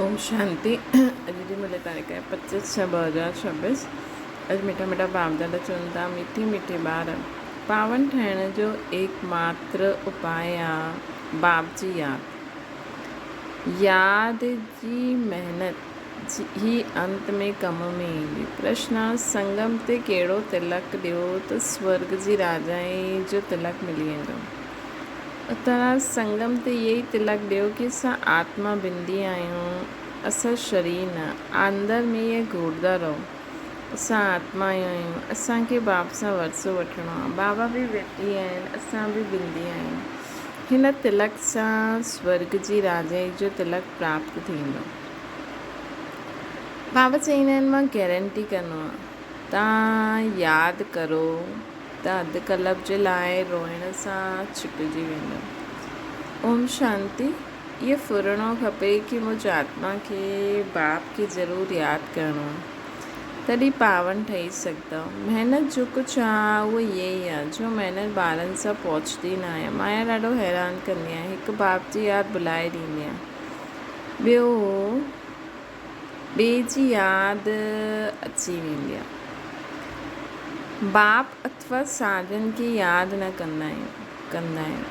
ओम शांति। अॼु जी मुंहिंजी तारीख़ आहे 25/6/2026। अॼु मिठा मिठा बाप दादा चवनि था मीठी मीठी ॿार पावन ठहिण जो एकमात्र उपाय आहे बाप जी यादि जी महिनत ही अंत में कम में ईंदी। प्रश्न आहे, संगम ते कहिड़ो तिलक ॾियो त स्वर्ग जी राजाई जो तिलक मिली वेंदो। उत्तर, संगम ते इहे ई तिलक ॾियो की असां आत्मा बिंदी आहियूं, असां शरीर न। अंदरि में इहे घुरंदा रहो, असां आत्मा आहियूं, असांखे बाप सां वरसो वठिणो आहे। बाबा बि बिंदी आहिनि, असां बि बिंदी आहियूं। हिन तिलक सां स्वर्ग जी राजाई जो तिलक प्राप्त थींदो। बाबा चवंदा आहिनि, मां गारंटी कंदो आहियां, तव्हां यादि करो त अधु कलाक जे लाइ रोइण सां छिपिजी वेंदो। ओम शांति। इहो फुरणो खपे कि मुंहिंजी आत्मा खे बाप खे ज़रूरु यादि करिणो आहे, तॾहिं पावन ठही सघंदा। महिनत जो कुझु आहे उहो इहे ई आहे जो महिनत ॿारनि सां पहुचंदी न आहे। माया ॾाढो हैरान कंदी आहे, हिकु बाप जी यादि भुलाए ॾींदी आहे, ॿियो ॿिए जी यादि अची वेंदी आहे। बाप अथवा साजन खे यादि न कंदा आहियूं।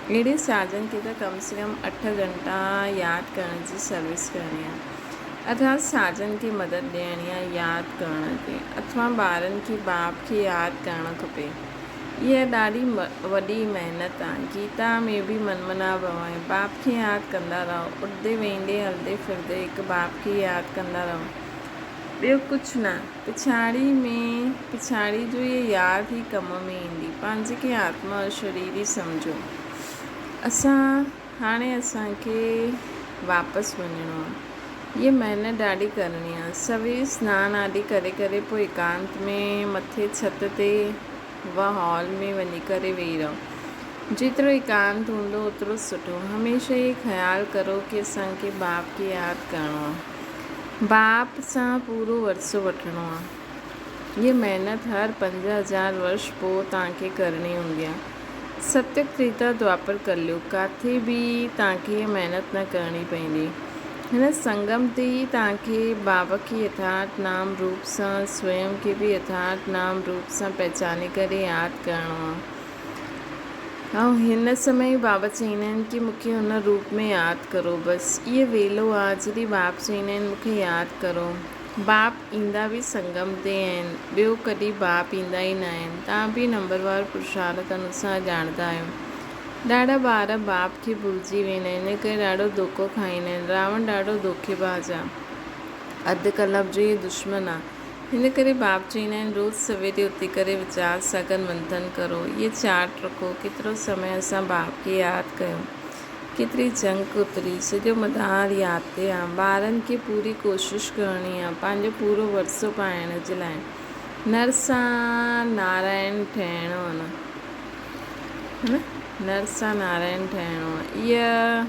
अहिड़े साजन खे त कम से कम 8 घंटा यादि करण जी सर्विस करणी आहे, अर्थात साजन खे मदद ॾियणी आहे यादि करण ते, अथवा ॿारनि खे बाप खे यादि करणु खपे। इहा ॾाढी वॾी महिनत आहे। गीता में बि मनमना भव आहे, बाप खे यादि कंदा रहो, उठंदे वेंदे हलंदे फिरंदे हिकु बाप खे यादि कंदा रहो, ॿियो कुझु न। पिछाड़ी जो इहे यादि ई कम में ईंदी। पंहिंजे खे आत्मा और शरीर ई सम्झो। हाणे असांखे वापसि वञिणो आहे। इहा महिनत ॾाढी करणी आहे। सवेर सनानु आदि करे करे पोइ एकांत में मथे छित ते व हॉल में वञी करे वेही रहो। जेतिरो एकांत हूंदो ओतिरो सुठो। हमेशह इहो ख़्यालु करो कि असांखे बाप खे यादि करिणो आहे, बाप सां पूरो वरसो वठिणो आहे। हीअ महिनत हर 5000 वर्ष पोइ तव्हांखे करणी हूंदी आहे। सत्य त्रेता द्वापर कलयुग किथे बि तव्हांखे हीअ महिनत न करणी पवंदी। हिन संगम ते ई तव्हांखे बाबा खे यथार्थ नाम रूप सां, स्वयं खे बि यथार्थ नाम रूप सां पहचाने करे यादि करिणो आहे। ऐं हिन समय बाबा चवंदा आहिनि कि मूंखे हुन रूप में यादि करो। बसि इहो वेलो आहे जॾहिं बाप चवंदा आहिनि मूंखे यादि करो। बाप ईंदा बि संगम ते आहिनि, ॿियो कॾहिं बाप ईंदा ई न आहिनि। तव्हां बि नंबरवार पुरुषार्थ अनुसार ॼाणंदा आहियो। ॾाढा ॿार बाप खे भुलिजी वेंदा आहिनि, इन करे ॾाढो धोखो खाईंदा आहिनि। रावण ॾाढो धोखेबाज़ आहे, अधु कलाक जो इहो दुश्मन आहे। हिन करे बाप चवंदा आहिनि रोज़ु सवेरे उथी करे वीचार सां गॾु मंथन करो, इहे चार्ट रखो केतिरो समय असां बाप खे यादि कयो, केतिरी जंग उतरी, सॼो मदार यादि ते आहे। ॿारनि खे पूरी कोशिशि करणी आहे पंहिंजो पूरो वरसो पाइण जे लाइ। नर सां नारायण ठहिणो आहे न, नर सां नारायण ठहिणो आहे। इहा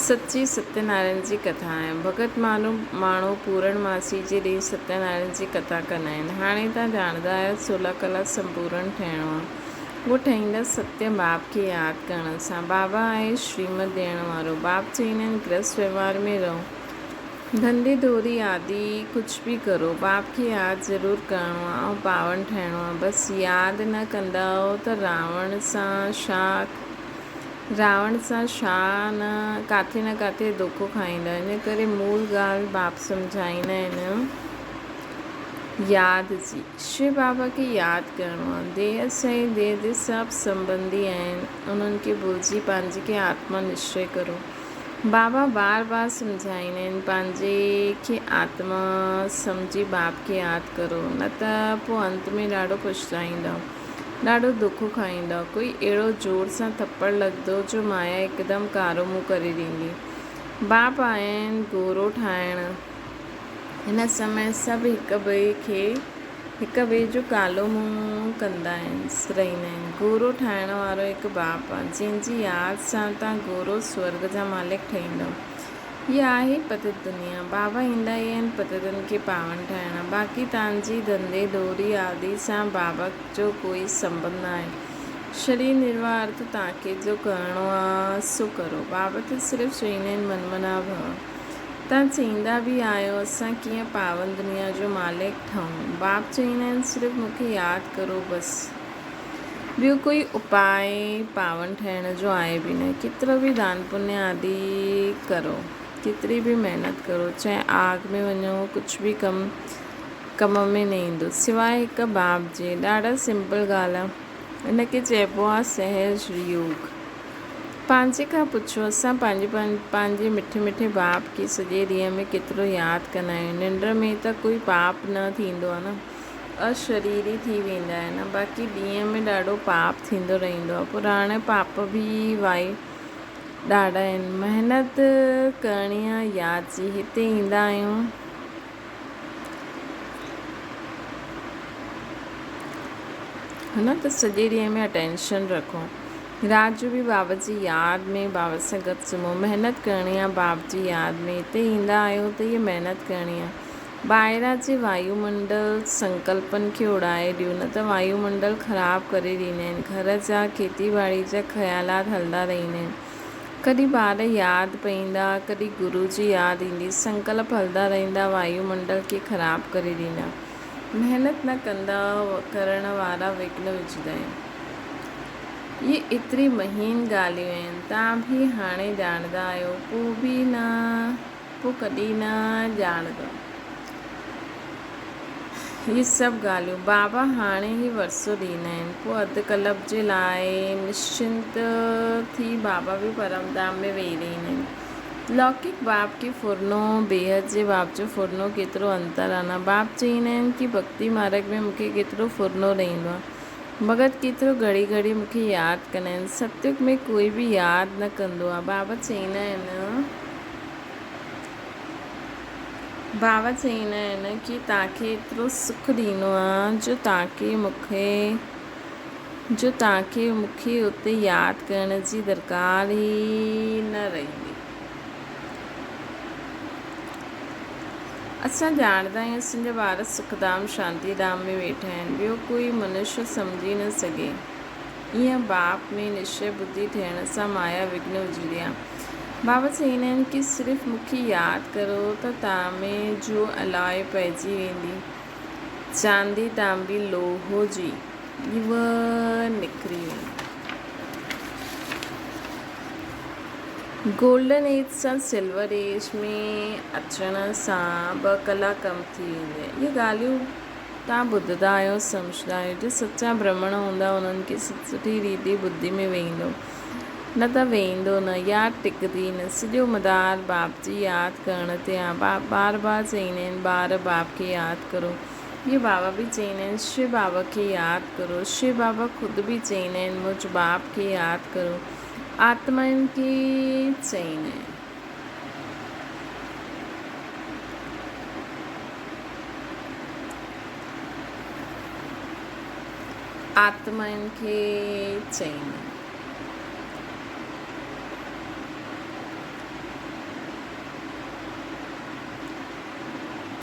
सची सत्यनारायण जी कथा आहे। भगत माण्हू पूर्णमासी जे ॾींहुं सत्यनारायण जी कथा कंदा आहिनि। हाणे तव्हां ॼाणंदा आहियो 16 कलाक संपूर्ण ठहिणो आहे। उहो ठहींदा सत्य बाप खे यादि करण सां। बाबा आहे श्रीमत ॾियण वारो। बाप चवंदा आहिनि गृहस्थ व्यवहार में रहो, धंधे धोरी आदि कुझु बि करो, बाप खे यादि ज़रूरु करिणो आहे ऐं पावन ठहिणो आहे। बसि यादि न कंदा त रावण सां छा न काथे धोखो खाईंदा। इन करे मूल ॻाल्हि बाप सम्झाईंदा आहिनि यादि जी। शिव बाबा खे यादि करिणो आहे। देह सां देह ते सभु संबंधी आहिनि, उन्हनि खे भुलिजी पंहिंजे खे आत्मा निश्चय करो। बाबा बार बार सम्झाईंदा आहिनि पंहिंजे खे आत्मा सम्झी बाप खे यादि करो, न त पोइ अंत में ॾाढो पछताईंदव, ॾाढो दुखो खाईंदव। कोई अहिड़ो ज़ोर सां थप्पड़ लॻंदो जो माया हिकदमि कारो मुंहुं करे ॾींदी। बाप आया आहिनि गोरो ठाहिण। हिन समय सभु हिक ॿिए जो कालो मुंहुं कंदा आहिनि, रहंदा आहिनि। गोरो ठाहिण वारो हिकु बाप आहे, जंहिंजी यादि सां तव्हां गोरो स्वर्ग जा मालिक ठहींदव। इहा आहे पतित दुनिया। बाबा ईंदा ई आहिनि पतितनि खे पावन ठाहिण। बाक़ी तव्हांजी धंधे धोरी आदि सां बाबा जो कोई संबंध न आहे। शरीर निर्वाह अर्थ तव्हांखे जो करिणो आहे सो करो। बाबा त सिर्फ़ु चईंदा आहिनि मनमना भव। तव्हां चईंदा बि आहियो असां कीअं पावन दुनिया जो मालिक ठहूं। बाप चईंदा आहिनि सिर्फ़ु मूंखे यादि करो बसि। ॿियो कोई उपाय पावन ठहिण जो आहे बि न। केतिरो बि दान पुण्य आदि करो, केतिरी बि महिनत करो, चाहे आग में वञो, कुझु बि कम में न ईंदो सिवाय हिकु बाप जे। ॾाढा सिंपल ॻाल्हि आहे, इनखे चइबो आहे सहज योग। पंहिंजे खां पुछो असां पंहिंजे मिठे मिठे बाप खे सॼे ॾींहं में केतिरो यादि कंदा आहियूं। निंड में त कोई पाप न थींदो आहे न, अशरीरी थी वेंदा आहिनि। बाक़ी ॾींहं में ॾाढो पाप थींदो रहंदो आहे। पुराणे पाप बि ॾाढा आहिनि। महिनत करणी आहे यादि जी। हिते ईंदा आहियूं है न, त सॼे ॾींहं में अटेंशन रखो। राति जो बि बाबा जी यादि में बाबा सां गॾु सुम्हो। महिनत करणी आहे बाप जी यादि में। हिते ईंदा आहियो त इहा महिनत करणी आहे। ॿाहिरां जे वायुमंडल संकल्पनि खे उड़ाए ॾियो, न त वायुमंडल ख़राबु करे ॾींदा आहिनि। घर जा खेती ॿाड़ी जा ख़्यालात हलंदा रहंदा आहिनि। कॾहिं ॿार यादि पईंदा, कॾहिं गुरू जी यादि ईंदी। संकल्प हलंदा रहंदा, वायुमंडल खे ख़राबु करे ॾींदा। महिनत न करण वारा विघ्न विझंदा आहिनि। इहे एतिरी महीन ॻाल्हियूं आहिनि, तव्हां बि हाणे ॼाणंदा आहियो, पोइ कॾहिं न ॼाणंदो। इहे सभु ॻाल्हियूं बाबा हाणे ई वरसो ॾींदा आहिनि। पोइ अधु कल्प जे लाइ निश्चिंत थी बाबा बि परमधाम में वेही रहंदा आहिनि। लौकिक बाप खे फुरनो, बेहद जे बाप जो फुरनो केतिरो अंतर आहे न। बाप चईंदा आहिनि कि भक्ति मार्ग में मूंखे केतिरो फुरनो रहंदो आहे। भगत केतिरो घड़ी घड़ी मूंखे यादि कंदा आहिनि। सतयुग में कोई बि यादि न कंदो आहे। बाबा चईंदा आहिनि कि तव्हांखे एतिरो सुख ॾींदो आहे जो तव्हांखे मूंखे उते यादि करण जी दरकार ई न रहंदी। असां ॼाणंदा आहियूं असांजा ॿार सुखधाम शांतिधाम में वेठा आहिनि। ॿियो कोई मनुष्य सम्झी न सघे। ईअं बाप में निश्चय बुद्धि थियण सां माया विघ्न विझंदी आहे। बाबा चईंदा आहिनि कि सिर्फ़ु मूंखे यादि करो त तव्हां में जो अलाए पइजी वेंदी। चांदी तांबी लोहो जी निकिरी वेंदी। गोल्डन एज सां सिल्वर एज में अचण सां 2 कलाक कम थी वेंदी। इहे ॻाल्हियूं तव्हां ॿुधंदा आहियो, सम्झंदा आहियो। जो सचा ब्राह्मण हूंदा उन्हनि खे सुठी रीति बुद्धि में वेंदो, न त वेंदो न, यादि टिकंदी न। सॼो मदार बाप जी यादि करण ते आहे। बार बार चईंदा आहिनि ॿार बाप खे यादि करो। इहे बाबा बि चईंदा आहिनि शिव बाबा खे यादि करो। शिव बाबा ख़ुदि बि चईंदा आहिनि मुंहिंजे बाप खे यादि करो। आत्माउनि खे चईंदा आहिनि। आत्माउनि खे चईंदा आहिनि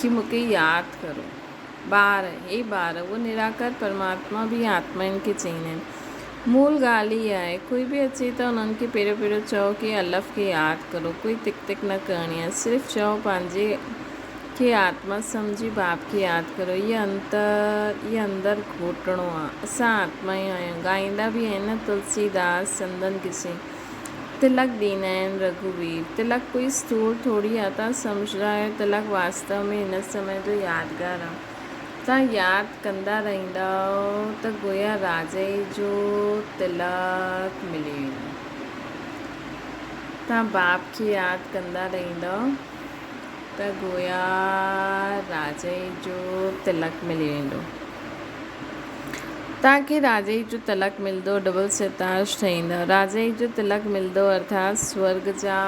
कि मूंखे यादि करो। ॿार उहो निराकार परमात्मा बि आत्माउनि खे चईंदा आहिनि। मूल ॻाल्हि ई आहे, कोई बि अचे त उन्हनि खे पहिरियों चओ कि अलफ़ खे यादि करो। कोई तिक न करणी आहे। सिर्फ़ु चओ पंहिंजे खे आत्मा सम्झी बाप खे यादि करो। इहे अंदरि घोटणो आहे। असां आत्मा ई आहियूं। ॻाईंदा बि आहिनि न तुलसीदास संदन किसे तिलक ॾींदा आहिनि रघुवीर। तिलक कोई स्थूल थोड़ी आहे। तव्हां सम्झंदा आहियो तिलक वास्तव में हिन समय जो यादगार आहे। तव्हां यादि कंदा रहंदव त गोया राजा जो तिलक मिली वेंदो। तव्हां बाप खे यादि कंदा रहंदव त गोया राजा जो तिलक मिली वेंदो। तव्हांखे राजा जो तिलक मिलंदो, डबल सितार ठहींदव। राजा जो तिलक मिलंदो अर्थात स्वर्ग जा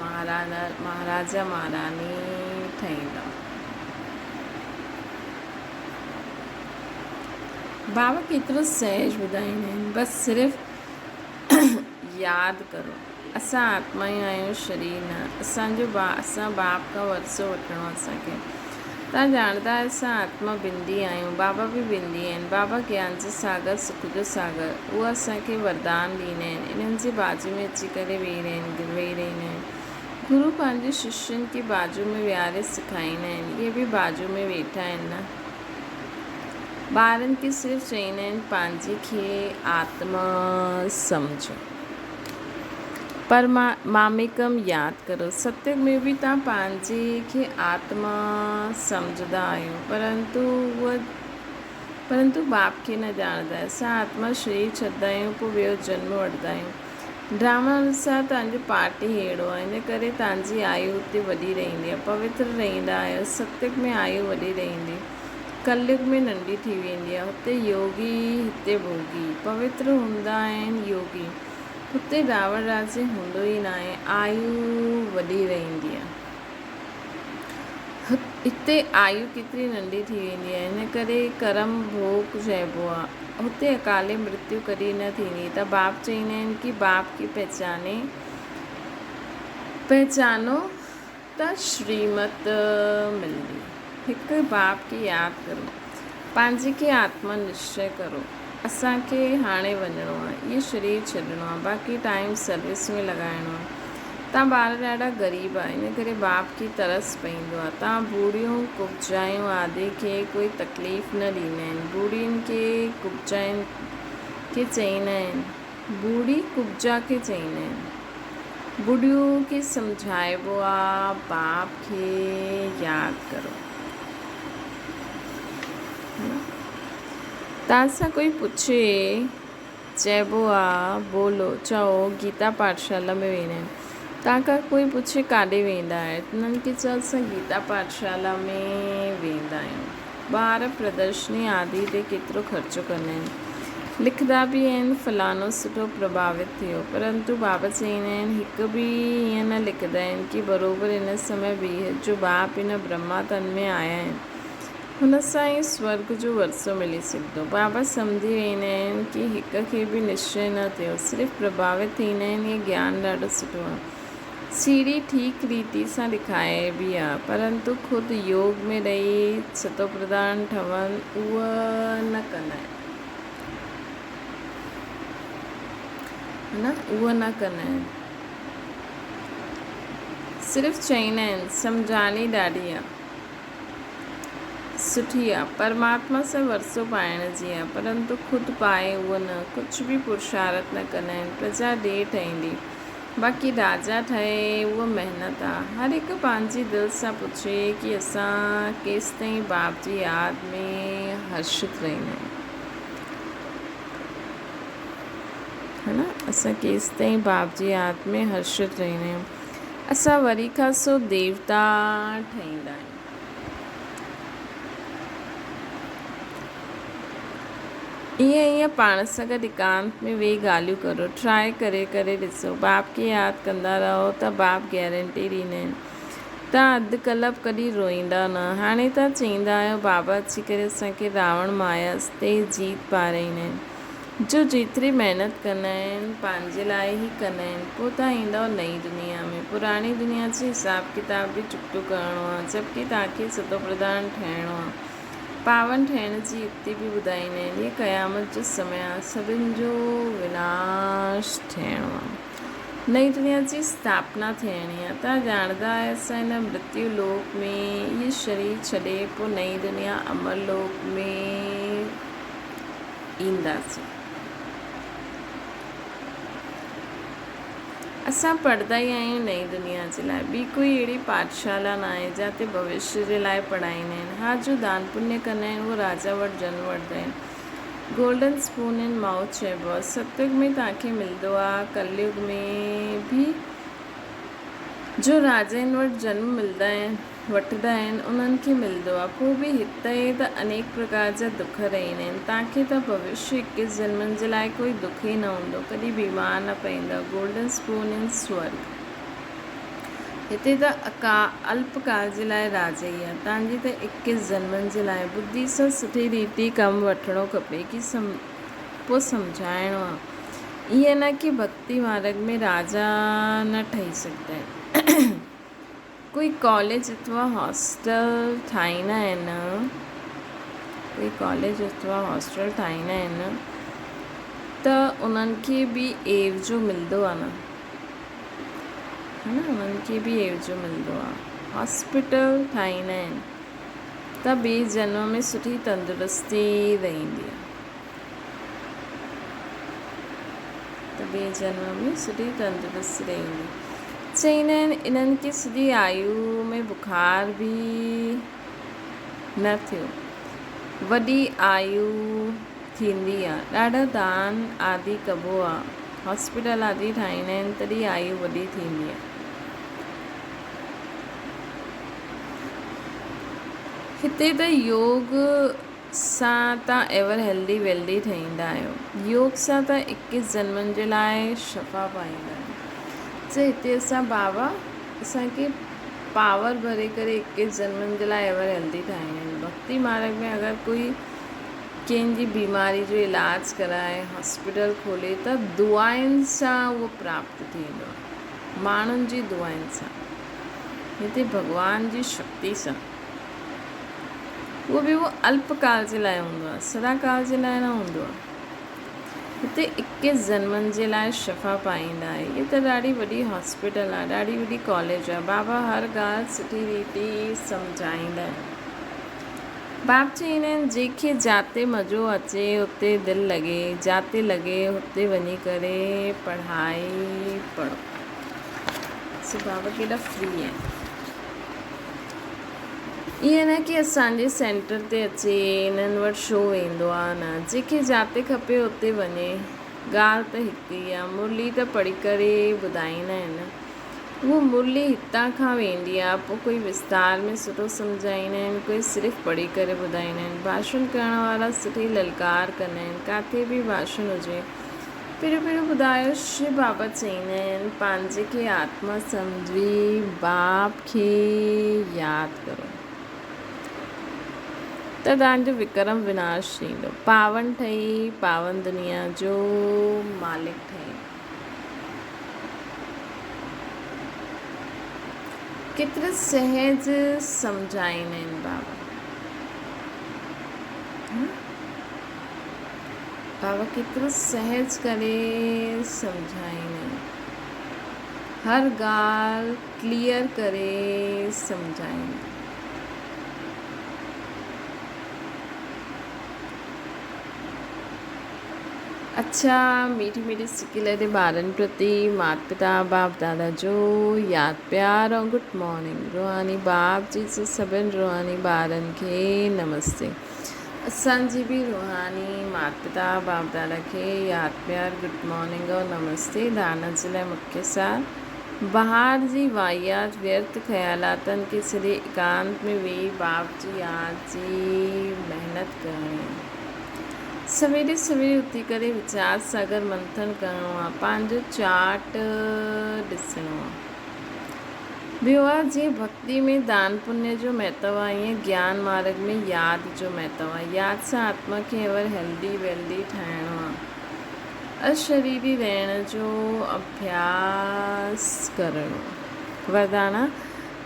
महाराजा महारानी ठहींदव। बाबा केतिरो सहज ॿुधाईंदा आहिनि। बसि सिर्फ़ु यादि करो असां आत्मा ई आहियूं, शरीर न। असां बाप खां वरसो वठिणो आहे असांखे। तव्हां ॼाणंदा असां आत्मा बिंदी आहियूं, बाबा बि बिंदी आहिनि। बाबा ज्ञान जो सागर, सुख जो सागर, उहे असांखे वरदान ॾींदा आहिनि। इन्हनि जे बाजू में अची करे वेही रहंदा आहिनि। गुरू पंहिंजे शिष्यनि खे बाजू में विहारे सेखारींदा आहिनि। इहे बि बाजू में वेठा आहिनि न। ॿारनि खे सिर्फ़ु चवंदा आहिनि पंहिंजे खे आत्मा सम्झो, पर मामिकम यादि करो। सत्युग में बि तव्हां पंहिंजे खे आत्मा सम्झंदा आहियो, परंतु बाप खे न ॼाणंदा। असां आत्मा शरीर छॾंदा आहियूं, पोइ ॿियो जन्म वठंदा आहियूं। ड्रामा अनुसार तव्हांजो पार्ट ई अहिड़ो आहे, इन करे तव्हांजी आयु हुते वॾी रहंदी आहे। पवित्र रहंदा आहियो। सत्युग में आयु वॾी रहंदी, कलयुग में नंढी थी वेंदी आहे। हुते योगी, हिते भोगी। पवित्र हूंदा आहिनि योगी, हुते रावण राज्य हूंदो ई न आहे। आयु वॾी रहंदी आहे, हिते आयु केतिरी नंढी थी वेंदी आहे। इन करे कर्म भोग चइबो आहे। हुते अकाले मृत्यु कॾहिं न थींदी। त बाप चवंदा आहिनि कि बाप खे पहचानो त श्रीमत मिलंदी। हिकु बाप खे यादि करो, पंहिंजे खे आत्मा निश्चय करो। असांखे हाणे वञिणो आहे, इहो शरीर छॾिणो आहे, बाक़ी टाइम सर्विस में लॻाइणो आहे। तव्हां ॿार ॾाढा ग़रीब आहे, इन करे बाप खे तरस पवंदो आहे। तव्हां बूढ़ियूं कुबजायूं आदि खे कोई तकलीफ़ न ॾींदा आहिनि। बूढ़ियुनि खे कुबजाइनि खे चवंदा आहिनि, बूढ़ी कुबजा खे चवंदा आहिनि। बूढ़ियूं खे सम्झाइबो आहे बाप खे यादि करो। तव्हां सां कोई पुछे, चइबो आहे बोलो, चओ गीता पाठशाला में वेंदा आहिनि। तव्हां खां कोई पुछे काॾे वेंदा आहियो, उन्हनि खे चओ असां गीता पाठशाला में वेंदा आहियूं। ॿार प्रदर्शनी आदि ते केतिरो ख़र्चो कंदा आहिनि, लिखंदा बि आहिनि फलानो सुठो प्रभावित थियो, परंतु बाबा चवंदा आहिनि हिकु बि ईअं न लिखंदा आहिनि कि बराबरि इन समय बि जो बाप इन ब्रह्मा तन में आया आहिनि, हुन सां ई स्वर्ग जो वरसो मिली सघंदो। बाबा सम्झी वेंदा आहिनि कि हिक खे बि निश्चय न थियो, सिर्फ़ु प्रभावित थींदा आहिनि। इहे ज्ञान ॾाढो सुठो आहे। सीढ़ी ठीक रीति सां ॾेखारे बि आहे, परंतु ख़ुदि योग में रही सतो प्रधान ठहनि उहा न कंदा आहिनि, उहा न कंदा आहिनि। सिर्फ़ु चवंदा आहिनि सम्झानी ॾाढी आहे, सुठी आहे, परमात्मा सां वरसो पाइण जी आहे, परंतु ख़ुदि पाए उहो न, कुझु बि पुरुषार्थ न कंदा आहिनि। प्रजा ॾे ठहींदी, बाक़ी राजा ठहे उहा महिनत आहे। हर हिकु पंहिंजी दिलि सां पुछे कि असां केसि ताईं बाप जी यादि में हर्षित रहंदा आहियूं, है न। असां केसि ताईं बाप जी यादि में हर्षित रहंदा आहियूं। असां वरी खां सो देवता ठहींदा आहियूं। ईअं पाण सां गॾु एकांत में वेही ॻाल्हियूं करो, ट्राए करे ॾिसो। बाप खे यादि कंदा रहो त बाप गारंटी ॾींदा आहिनि, तव्हां अधु कलाक कॾहिं रोईंदा न। हाणे तव्हां चवंदा आहियो बाबा अची करे असांखे रावण माया ते जीत पाराईंदा आहिनि। जो जेतिरी महिनत कंदा आहिनि पंहिंजे लाइ ई कंदा आहिनि, पोइ तव्हां ईंदव नई दुनिया में। पुराणी दुनिया जो हिसाब किताब बि चुकतो करिणो आहे, जबकि तव्हांखे सतो प्रधान ठहिणो आहे। पावन ठहिण जी युक्ति बि ॿुधाईंदा आहिनि। इहे क़यामत जो समय आहे, सभिनि जो विनाश थियणो आहे, नई दुनिया जी स्थापना थियणी आहे। तव्हां ॼाणंदा आहियो असां हिन मृत्यु लोक में इहे शरीर छॾे पोइ नई दुनिया अमर लोक में ईंदासीं। असां पढ़ंदा ई आहियूं नई दुनिया जे लाइ। ॿी कोई अहिड़ी पाठशाला न आहे जिते भविष्य जे लाइ पढ़ाईंदा आहिनि। हा, जो दान पुण्य कंदा आहिनि उहे राजा वटि जन्म वठंदा आहिनि। गोल्डन स्पून इन माउथ चइबो आहे। सतयुग में तव्हांखे मिलंदो आहे, कलयुग में बि जो राजाउनि वटि जन्म वठंदा आहिनि उन्हनि खे मिलंदो आहे। पोइ बि हिते त अनेक प्रकार जा दुख रहंदा आहिनि। तव्हांखे त भविष्य 21 जन्मनि जे लाइ कोई दुख ई न हूंदो, कॾहिं बीमार न पवंदव। गोल्डन स्पून इन स्वर्ग। हिते त अल्पकाल जे लाइ राजा ई आहे। तव्हांजी त 21 जन्मनि जे लाइ बुद्धि सां सुठी रीति कमु वठिणो खपे कि पोइ सम्झाइणो आहे। ईअं न कि भक्ति मार्ग में राजा न ठही सघंदा आहिनि। कोई कॉलेज अथवा हॉस्टल ठाहींदा आहिनि, कोई कॉलेज अथवा हॉस्टल ठाहींदा आहिनि त उन्हनि खे बि एवज़ो मिलंदो आहे न, है न, उन्हनि खे बि एवज़ो मिलंदो आहे। हॉस्पिटल ठाहींदा आहिनि त ॿिए जन्म में सुठी तंदुरुस्ती रहंदी आहे, त ॿिए जन्म में सुठी तंदुरुस्ती रहंदी। चईंदा आहिनि इन्हनि खे सॼी आयु में बुखार बि न थियो, वॾी आयु थींदी आहे, ॾाढा दान आदि कबो आहे, हॉस्पिटल आदि ठाहींदा आहिनि तॾहिं आयु वॾी थींदी आहे। हिते त योग सां तव्हां एवर हेल्दी वेल्दी ठहींदा आहियो, योग सां त 21 जन्मनि जे लाइ शफ़ा पाईंदा आहियो। त हिते असां बाबा असांखे पावर भरे करे 21 जन्मनि जे लाइ एवर हेल्दी ठाहींदा आहिनि। भक्ति मार्ग में अगरि कोई कंहिंजी बीमारी जो इलाज कराए, हॉस्पिटल खोले त दुआनि सां उहो प्राप्त थींदो आहे, माण्हुनि जी दुआनि सां, हिते भॻवान जी शक्ति सां। उहो बि उहो अल्पकाल जे लाइ हूंदो आहे, सदाकाल जे लाइ न हूंदो आहे। हिते 21 जन्मनि जे लाइ शफ़ा पाईंदा आहे। इहा त ॾाढी वॾी हॉस्पिटल आहे, ॾाढी वॾी कॉलेज आहे। बाबा हर ॻाल्हि सुठी रीति सम्झाईंदा आहिनि। बाप चईंदा आहिनि जंहिंखे जिते मज़ो अचे उते दिलि लॻे, जिते लॻे हुते वञी करे पढ़ाई पढ़ो। सो बाबा केॾा फ्री आहिनि। ईअं न की असांजे सेंटर ते अचे इन्हनि वटि शो वेंदो आहे, न, जंहिंखे जिते खपे उते वञे। ॻाल्हि त हिकु ई आहे, मुरली त पढ़ी करे ॿुधाईंदा आहिनि, उहा मुरली हितां खां वेंदी आहे, पोइ कोई विस्तार में सुठो सम्झाईंदा आहिनि, कोई सिर्फ़ु पढ़ी करे ॿुधाईंदा आहिनि। भाषण करण वारा सुठी ललकार कंदा आहिनि, किथे बि भाषण हुजे पहिरियों ॿुधायो शिव बाबा चईंदा आहिनि पंहिंजे खे आत्मा सम्झी बाप खे यादि करो त तव्हांजो विक्रम विनाश थींदो, पावन ठही पावन दुनिया जो मालिक ठही। केतिरे सहज सम्झाईंदा आहिनि बाबा, बाबा केतिरो सहज करे सम्झाईंदा आहिनि, हर ॻाल्हि क्लियर करे सम्झाईंदा। अच्छा, मीठी मीठी सिकी लॾे ॿारनि प्रति माता पिता बाप दादा जो यादि प्यार ऐं गुड मॉर्निंग। रूहानी बाप जी से सभिनि रूहानी ॿारनि खे नमस्ते। असांजी बि रूहानी माता पिता बाप दादा खे यादि प्यार गुड मॉर्निंग और नमस्ते। धारणा जे लाइ मुख्य सार, ॿाहिरि जी वाहियात व्यर्थ ख़्यालातनि खे छॾे एकांत में वेही बाप जी यादि जी महिनत करणी। सवेरे सवेरे उथी करे वीचार सागर मंथन करिणो आहे, पंहिंजो चार्ट ॾिसणो आहे। ॿियो आहे जीअं भक्ति में दान पुण्य जो महत्व आहे, ईअं ज्ञान मार्ग में यादि जो महत्व आहे। यादि सां आत्मा खे एवर हेल्दी वेल्दी ठाहिणो आहे। अशरीरी रहण जो अभ्यास करिणो। वरदाना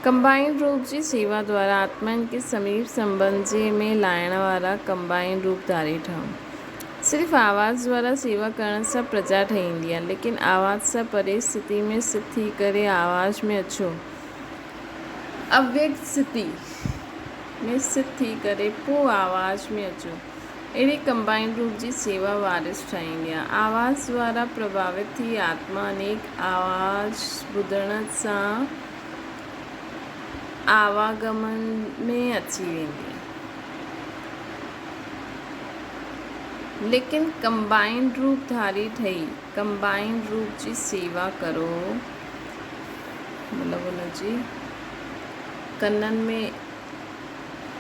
कंबाइंड रूप जी सेवा द्वारा आत्माउनि खे समीप संबंध जे में लाइण वारा कंबाइंड रूपधारी ठहूं। सिर्फ़ु आवाज़ द्वारा सेवा करण सां प्रजा ठहींदी आहे, लेकिन आवाज़ सां परे स्थिति में स्थित थी करे आवाज़ में अचो, अव्यक्त स्थिति में स्थित थी करे पोइ आवाज़ में अचो। अहिड़ी कंबाइंड रूप जी सेवा वारिस ठाहींदी आहे। आवाज़ द्वारा प्रभावित थी आत्मा अनेक आवाज़ ॿुधण सां आवागमन में अची वेंदी आहे, लेकिन कंबाइंड रूप धारी ठही कंबाइंड रूप जी सेवा करो, मतिलबु हुनजी कननि में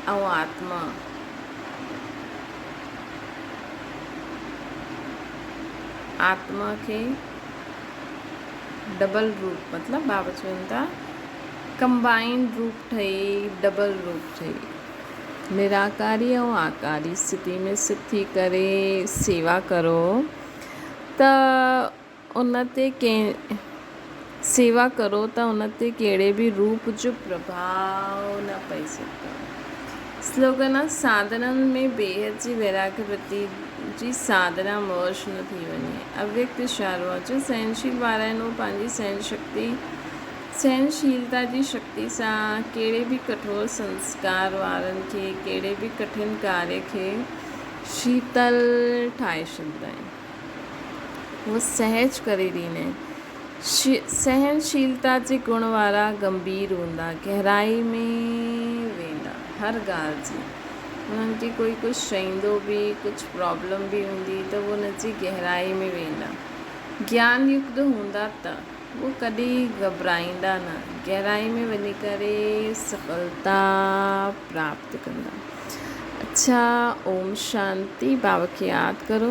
ऐं आत्मा खे डबल रूप, मतिलबु बाबा चवनि था कंबाइंड रूप ठही डबल रूप ठही निराकारी ऐं आकारी स्थिति में स्थित थी करे सेवा करो त उन ते कंहिं सेवा करो त उन ते कहिड़े बि रूप जो प्रभाव न पई सघंदो। स्लोगन आहे साधननि में बेहद जी वैराग्य प्रति जी साधना मौज न थी वञे। अव्यक्त इशारो आहे जो सहनशील वारा आहिनि उहे पंहिंजी सहनशीलता जी शक्ति सां कहिड़े बि कठोर संस्कार वारनि खे कहिड़े बि कठिन कार्य खे शीतल ठाहे छॾींदा आहिनि। उहे सहज करे ॾींदा आहिनि। सहनशीलता जे गुण वारा गंभीर हूंदा, गहराई में वेंदा हर ॻाल्हि जी। उन्हनि खे कोई कुझु चईंदो बि कुझु प्रॉब्लम बि हूंदी त उहो उनजी गहराई में वेंदा। ज्ञान युक्त हूंदा त वो कॾहिं घबराईंदा न, गहराई में वञी करे सफलता प्राप्त कंदा। अच्छा, ओम शांति। बाबा खे यादि करो।